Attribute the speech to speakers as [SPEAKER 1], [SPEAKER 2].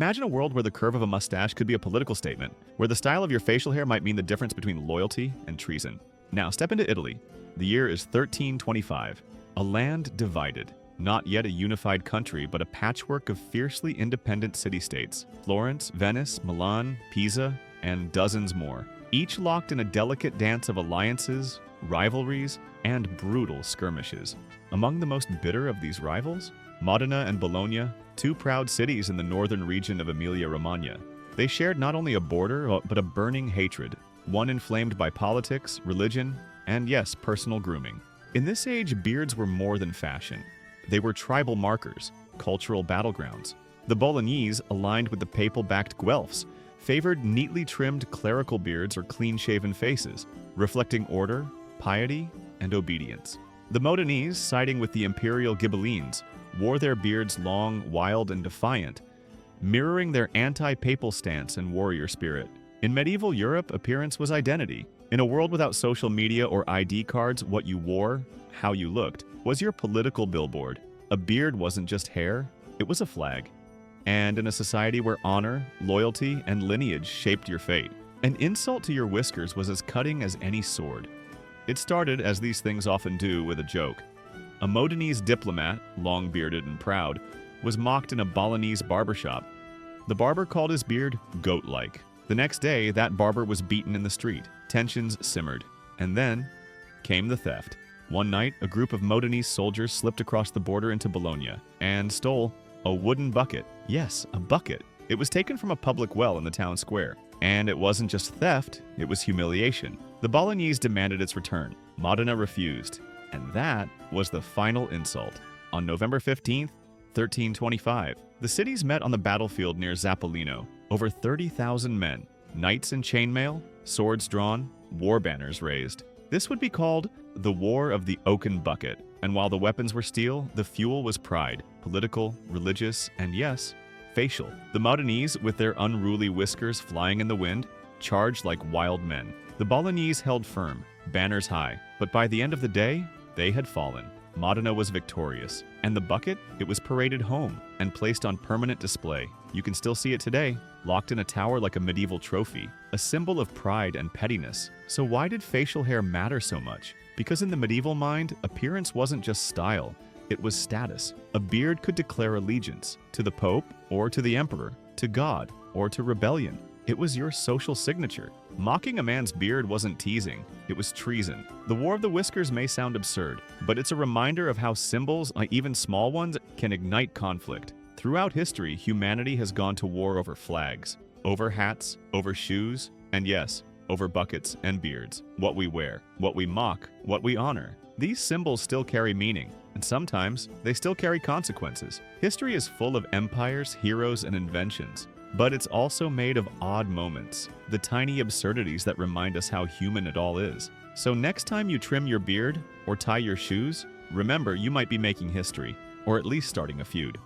[SPEAKER 1] Imagine a world where the curve of a mustache could be a political statement, where the style of your facial hair might mean the difference between loyalty and treason. Now, step into Italy. The year is 1325. A land divided. Not yet a unified country, but a patchwork of fiercely independent city-states. Florence, Venice, Milan, Pisa, and dozens more. Each locked in a delicate dance of alliances, rivalries, and brutal skirmishes. Among the most bitter of these rivals, Modena and Bologna, two proud cities in the northern region of Emilia-Romagna. They shared not only a border, but a burning hatred, one inflamed by politics, religion, and yes, personal grooming. In this age, beards were more than fashion. They were tribal markers, cultural battlegrounds. The Bolognese, aligned with the papal-backed Guelphs, favored neatly trimmed clerical beards or clean-shaven faces, reflecting order, piety, and obedience. The Modenese, siding with the imperial Ghibellines, wore their beards long, wild, and defiant, mirroring their anti-papal stance and warrior spirit. In medieval Europe, appearance was identity. In a world without social media or ID cards, what you wore, how you looked, was your political billboard. A beard wasn't just hair, it was a flag. And in a society where honor, loyalty, and lineage shaped your fate, an insult to your whiskers was as cutting as any sword. It started, as these things often do, with a joke. A Modenese diplomat, long-bearded and proud, was mocked in a Bolognese barbershop. The barber called his beard goat-like. The next day, that barber was beaten in the street. Tensions simmered. And then came the theft. One night, a group of Modenese soldiers slipped across the border into Bologna and stole a wooden bucket. Yes, a bucket. It was taken from a public well in the town square. And it wasn't just theft, it was humiliation. The Bolognese demanded its return. Modena refused. And that was the final insult. On November 15th, 1325, the cities met on the battlefield near Zappolino. Over 30,000 men, knights in chainmail, swords drawn, war banners raised. This would be called the War of the Oaken Bucket. And while the weapons were steel, the fuel was pride, political, religious, and yes, facial. The Modenese, with their unruly whiskers flying in the wind, charged like wild men. The Bolognese held firm, banners high, but by the end of the day, they had fallen. Modena was victorious, and the bucket, it was paraded home and placed on permanent display. You can still see it today, locked in a tower like a medieval trophy, a symbol of pride and pettiness. So why did facial hair matter so much? Because in the medieval mind, appearance wasn't just style, it was status. A beard could declare allegiance to the Pope or to the Emperor, to God or to rebellion. It was your social signature. Mocking a man's beard wasn't teasing, it was treason. The War of the Whiskers may sound absurd, but it's a reminder of how symbols, even small ones, can ignite conflict. Throughout history, humanity has gone to war over flags, over hats, over shoes, and yes, over buckets and beards. What we wear, what we mock, what we honor. These symbols still carry meaning, and sometimes they still carry consequences. History is full of empires, heroes, and inventions. But it's also made of odd moments, the tiny absurdities that remind us how human it all is. So next time you trim your beard or tie your shoes, remember you might be making history, or at least starting a feud.